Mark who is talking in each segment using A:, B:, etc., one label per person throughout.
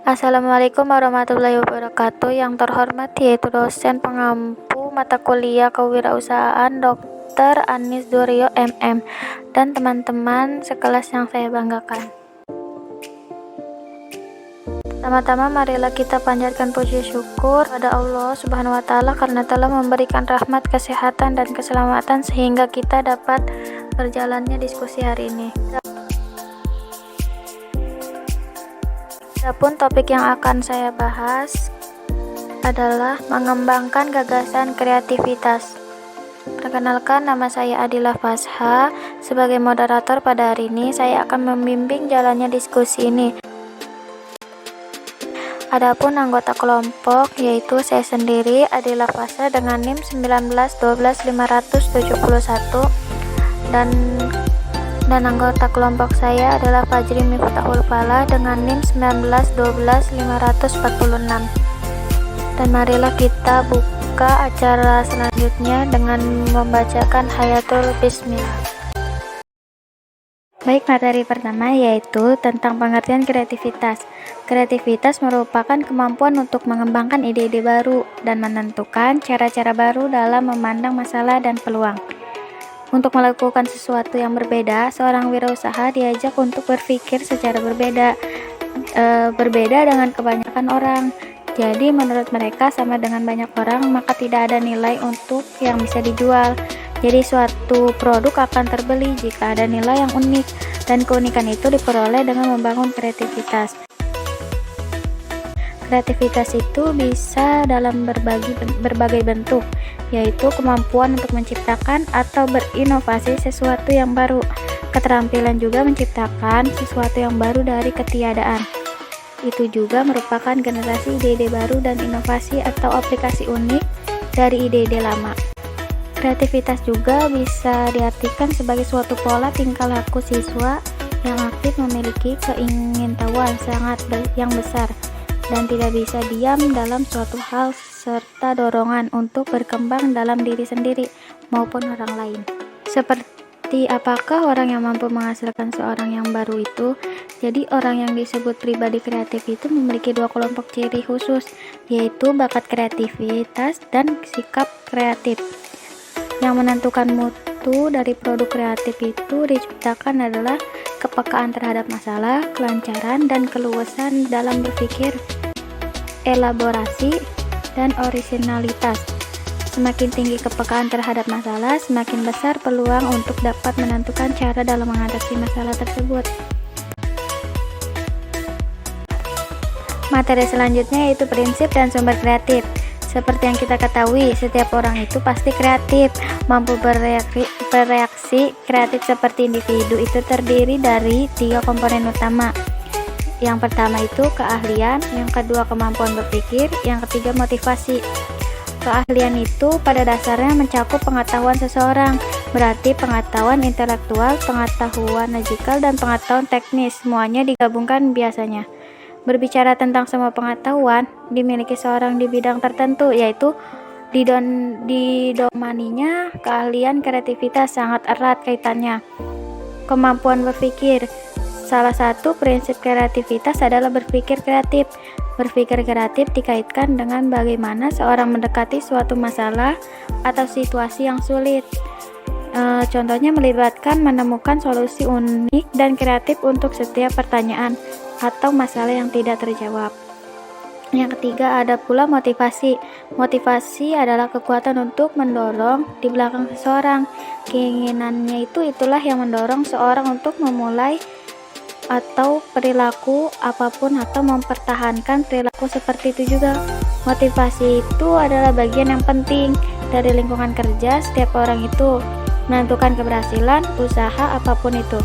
A: Assalamualaikum warahmatullahi wabarakatuh. Yang terhormat yaitu dosen pengampu mata kuliah kewirausahaan Dr. Anis Durio MM dan teman-teman sekelas yang saya banggakan. Pertama-tama marilah kita panjatkan puji syukur pada Allah Subhanahu wa taala karena telah memberikan rahmat, kesehatan dan keselamatan sehingga kita dapat berjalannya diskusi hari ini. Adapun topik yang akan saya bahas adalah mengembangkan gagasan kreativitas. Perkenalkan, nama saya Adila Fasha. Sebagai moderator pada hari ini, saya akan membimbing jalannya diskusi ini. Adapun anggota kelompok yaitu saya sendiri, Adila Fasha dengan NIM 1912571 dan anggota kelompok saya adalah Fajri Miftahul Falah dengan NIM 1912546. Dan marilah kita buka acara selanjutnya dengan membacakan Hayatul Bismillah. Baik, materi pertama yaitu tentang pengertian kreativitas. Kreativitas merupakan kemampuan untuk mengembangkan ide-ide baru dan menentukan cara-cara baru dalam memandang masalah dan peluang. Untuk melakukan sesuatu yang berbeda, seorang wirausaha diajak untuk berpikir secara berbeda dengan kebanyakan orang. Jadi menurut mereka sama dengan banyak orang, maka tidak ada nilai untuk yang bisa dijual. Jadi suatu produk akan terbeli jika ada nilai yang unik, dan keunikan itu diperoleh dengan membangun kreativitas. Kreativitas itu bisa dalam berbagai bentuk, yaitu kemampuan untuk menciptakan atau berinovasi sesuatu yang baru. Keterampilan juga menciptakan sesuatu yang baru dari ketiadaan. Itu juga merupakan generasi ide-ide baru dan inovasi atau aplikasi unik dari ide-ide lama. Kreativitas juga bisa diartikan sebagai suatu pola tingkah laku siswa yang aktif memiliki keingintahuan yang besar dan tidak bisa diam dalam suatu hal serta dorongan untuk berkembang dalam diri sendiri maupun orang lain. Seperti apakah orang yang mampu menghasilkan seorang yang baru itu? Jadi orang yang disebut pribadi kreatif itu memiliki dua kelompok ciri khusus, yaitu bakat kreativitas dan sikap kreatif. Yang menentukan mutu dari produk kreatif itu diciptakan adalah kepekaan terhadap masalah, kelancaran, dan keluasan dalam berpikir, elaborasi, dan orisinalitas. Semakin tinggi kepekaan terhadap masalah, semakin besar peluang untuk dapat menentukan cara dalam mengatasi masalah tersebut. Materi selanjutnya yaitu prinsip dan sumber kreatif. Seperti yang kita ketahui, setiap orang itu pasti kreatif, mampu bereaksi kreatif seperti individu itu terdiri dari 3 komponen utama. Yang pertama itu keahlian, yang kedua kemampuan berpikir, yang ketiga motivasi. Keahlian itu pada dasarnya mencakup pengetahuan seseorang, berarti pengetahuan intelektual, pengetahuan logikal, dan pengetahuan teknis, semuanya digabungkan biasanya. Berbicara tentang semua pengetahuan dimiliki seorang di bidang tertentu, yaitu didomaninya keahlian kreativitas sangat erat kaitannya. Kemampuan berpikir. Salah satu prinsip kreativitas adalah berpikir kreatif. Berpikir kreatif dikaitkan dengan bagaimana seorang mendekati suatu masalah atau situasi yang sulit. Contohnya melibatkan menemukan solusi unik dan kreatif untuk setiap pertanyaan atau masalah yang tidak terjawab. Yang ketiga ada pula motivasi. Motivasi adalah kekuatan untuk mendorong di belakang seseorang. Keinginannya itulah yang mendorong seorang untuk memulai atau perilaku apapun atau mempertahankan perilaku seperti itu juga. Motivasi itu adalah bagian yang penting dari lingkungan kerja. Setiap orang itu menentukan keberhasilan usaha apapun itu.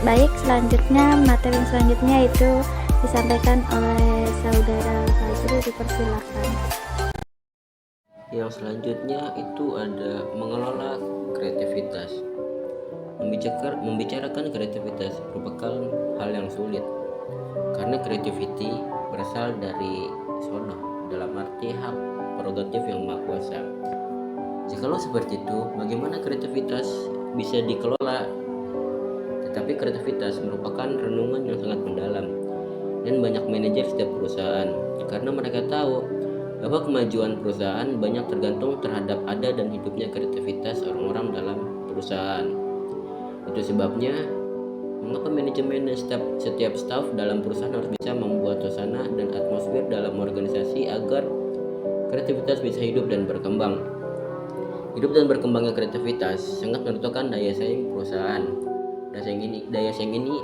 A: Baik, selanjutnya materi selanjutnya itu disampaikan oleh saudara Fajri, dipersilakan.
B: Yang selanjutnya itu ada mengelola kreativitas. Membicarakan kreativitas merupakan hal yang sulit karena creativity berasal dari sono, dalam arti hak prerogatif yang maha kuasa. Jikalau seperti itu, bagaimana kreativitas bisa dikelola? Tetapi kreativitas merupakan renungan yang sangat mendalam. dan banyak manajer setiap perusahaan, karena mereka tahu bahwa kemajuan perusahaan banyak tergantung terhadap ada dan hidupnya kreativitas orang-orang dalam perusahaan. Itu sebabnya mengapa manajemen dan setiap staf dalam perusahaan harus bisa membuat suasana dan atmosfer dalam organisasi agar kreativitas bisa hidup dan berkembang. Hidup dan berkembangnya kreativitas sangat menentukan daya saing perusahaan. Daya saing ini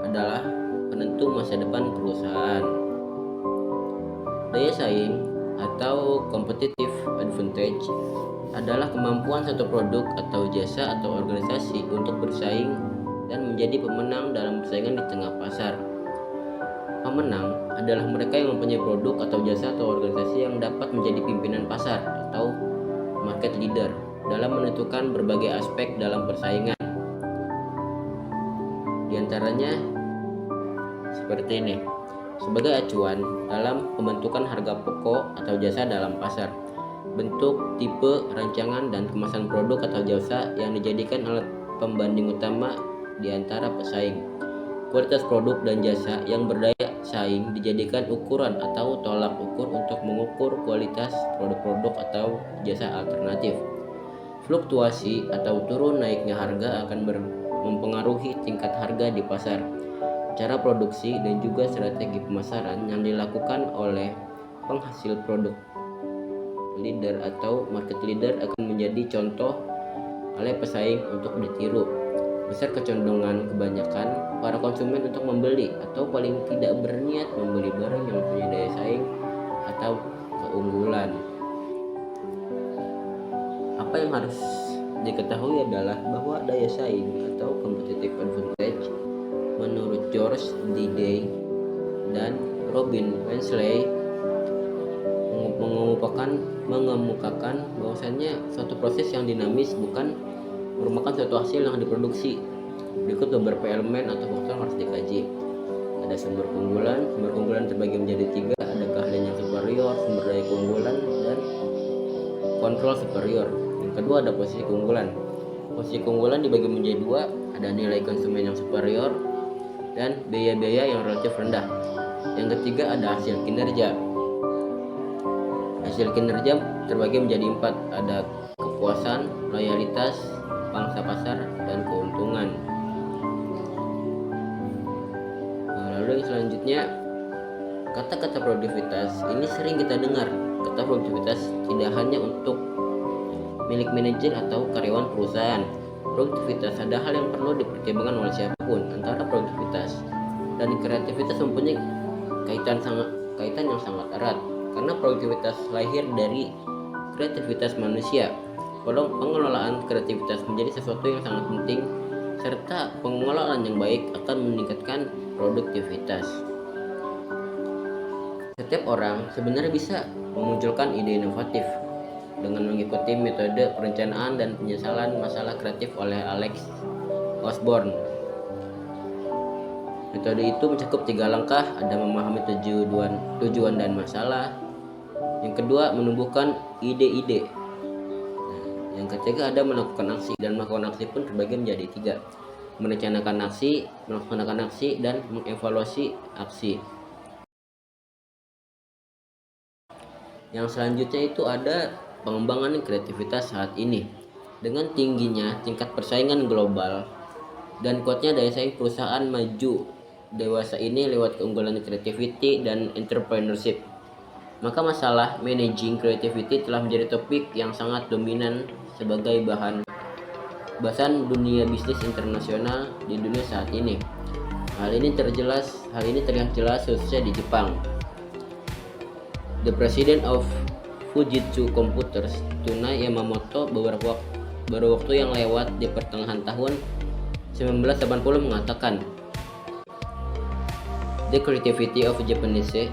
B: adalah penentu masa depan perusahaan. Daya saing atau competitive advantage adalah kemampuan satu produk atau jasa atau organisasi untuk bersaing dan menjadi pemenang dalam persaingan di tengah pasar. Pemenang adalah mereka yang mempunyai produk atau jasa atau organisasi yang dapat menjadi pimpinan pasar atau market leader dalam menentukan berbagai aspek dalam persaingan. Di antaranya seperti ini. Sebagai acuan dalam pembentukan harga pokok atau jasa dalam pasar, bentuk, tipe, rancangan, dan kemasan produk atau jasa yang dijadikan alat pembanding utama di antara pesaing. Kualitas produk dan jasa yang berdaya saing dijadikan ukuran atau tolak ukur untuk mengukur kualitas produk-produk atau jasa alternatif. Fluktuasi atau turun naiknya harga akan mempengaruhi tingkat harga di pasar. Cara produksi dan juga strategi pemasaran yang dilakukan oleh penghasil produk leader atau market leader akan menjadi contoh oleh pesaing untuk ditiru. Besar kecenderungan kebanyakan para konsumen untuk membeli atau paling tidak berniat membeli barang yang punya daya saing atau keunggulan. Apa yang harus diketahui adalah bahwa daya saing atau competitive advantage menurut George D. dan Robin Wensley mengemukakan bahwasannya suatu proses yang dinamis bukan merupakan suatu hasil yang diproduksi. Berikut beberapa elemen atau faktor yang harus dikaji. Ada sumber keunggulan terbagi menjadi 3, ada keahlian yang superior, sumber daya keunggulan, dan kontrol superior. Yang kedua ada posisi keunggulan. Posisi keunggulan dibagi menjadi 2, ada nilai konsumen yang superior dan biaya-biaya yang relatif rendah. Yang ketiga ada hasil kinerja. Hasil kinerja terbagi menjadi 4, ada kepuasan, loyalitas, pangsa pasar, dan keuntungan. Lalu yang selanjutnya, kata-kata produktivitas ini sering kita dengar. Kata produktivitas tidak hanya untuk milik manajer atau karyawan perusahaan. Produktivitas ada hal yang perlu dipertimbangkan oleh siapapun. Antara produktivitas dan kreativitas mempunyai kaitan yang sangat erat, karena produktivitas lahir dari kreativitas manusia. Pengelolaan kreativitas menjadi sesuatu yang sangat penting, serta pengelolaan yang baik akan meningkatkan produktivitas. Setiap orang sebenarnya bisa memunculkan ide inovatif dengan mengikuti metode perencanaan dan penyesalan masalah kreatif oleh Alex Osborne. Metode itu mencakup 3 langkah, ada memahami tujuan dan masalah. Yang kedua, menumbuhkan ide-ide. Yang ketiga ada melakukan aksi, dan melakukan aksi pun terbagi menjadi 3. Merencanakan aksi, melaksanakan aksi, dan mengevaluasi aksi. Yang selanjutnya itu ada pengembangan kreativitas saat ini. Dengan tingginya tingkat persaingan global dan kuatnya daya saing perusahaan maju dewasa ini lewat keunggulan creativity dan entrepreneurship, maka masalah managing creativity telah menjadi topik yang sangat dominan sebagai bahasan dunia bisnis internasional di dunia saat ini. Hal ini terlihat jelas khususnya di Jepang. The President of Fujitsu Computers, Tunai Yamamoto, baru waktu yang lewat di pertengahan tahun 1980 mengatakan, "The creativity of Japanese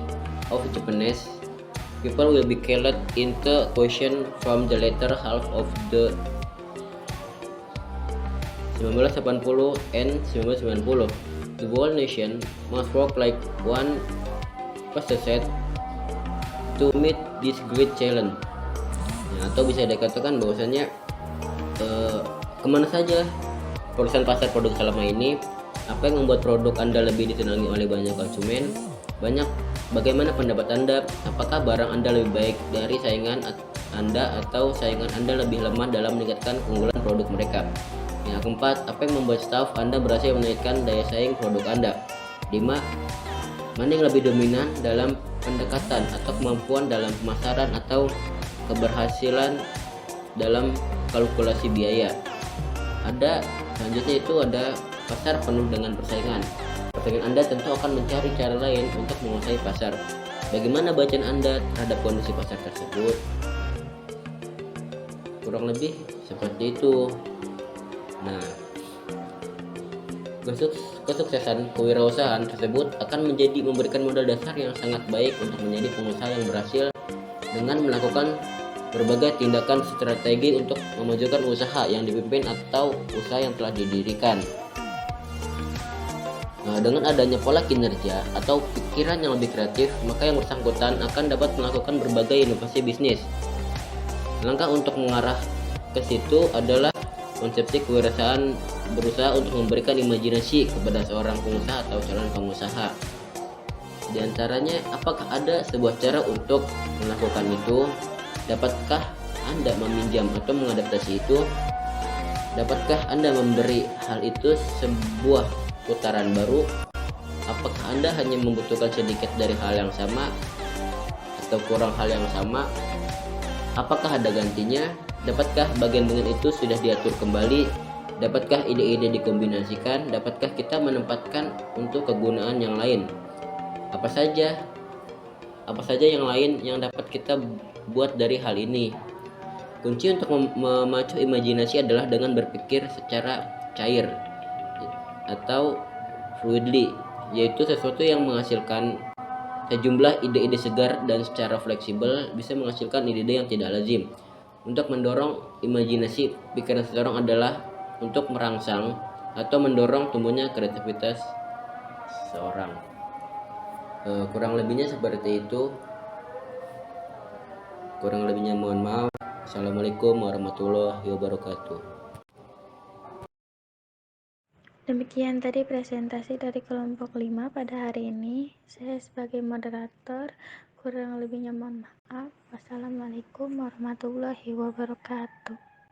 B: people will be called into question from the latter half of the 1980 and 1990. The whole nation must work like one possessed to meet this great challenge." Atau bisa dikatakan bahwasanya kemana saja perusahaan pasar produk selama ini, Apa yang membuat produk Anda lebih disenangi oleh banyak konsumen? Bagaimana pendapat Anda? Apakah barang Anda lebih baik dari saingan Anda atau saingan Anda lebih lemah dalam meningkatkan keunggulan produk mereka? Yang keempat, apa yang membuat staf Anda berhasil menaikkan daya saing produk Anda? 5. Mana yang lebih dominan dalam pendekatan atau kemampuan dalam pemasaran atau keberhasilan dalam kalkulasi biaya? Selanjutnya itu ada pasar penuh dengan persaingan. Persaingan Anda tentu akan mencari cara lain untuk menguasai pasar. Bagaimana bacaan Anda terhadap kondisi pasar tersebut? Kurang lebih seperti itu. Nah, kesuksesan kewirausahaan tersebut akan memberikan modal dasar yang sangat baik untuk menjadi pengusaha yang berhasil dengan melakukan berbagai tindakan strategi untuk memajukan usaha yang dipimpin atau usaha yang telah didirikan. Nah, dengan adanya pola kinerja atau pikiran yang lebih kreatif, maka yang bersangkutan akan dapat melakukan berbagai inovasi bisnis. Langkah untuk mengarah ke situ adalah konsepsi kewirausahaan berusaha untuk memberikan imajinasi kepada seorang pengusaha atau calon pengusaha. Di antaranya, apakah ada sebuah cara untuk melakukan itu? Dapatkah Anda meminjam atau mengadaptasi itu? Dapatkah Anda memberi hal itu sebuah putaran baru? Apakah Anda hanya membutuhkan sedikit dari hal yang sama atau kurang hal yang sama? Apakah ada gantinya? Dapatkah bagian-bagian itu sudah diatur kembali? Dapatkah ide-ide dikombinasikan? Dapatkah kita menempatkan untuk kegunaan yang lain? Apa saja yang lain yang dapat kita buat dari hal ini? Kunci untuk memacu imajinasi adalah dengan berpikir secara cair atau fluidly, yaitu sesuatu yang menghasilkan sejumlah ide-ide segar dan secara fleksibel bisa menghasilkan ide-ide yang tidak lazim. Untuk mendorong imajinasi pikiran seseorang adalah untuk merangsang atau mendorong tumbuhnya kreativitas seseorang. Kurang lebihnya seperti itu. Kurang lebihnya mohon maaf. Assalamualaikum warahmatullahi wabarakatuh.
A: Demikian tadi presentasi dari kelompok 5 pada hari ini. Saya sebagai moderator, kurang lebihnya mohon maaf. Wassalamualaikum warahmatullahi wabarakatuh.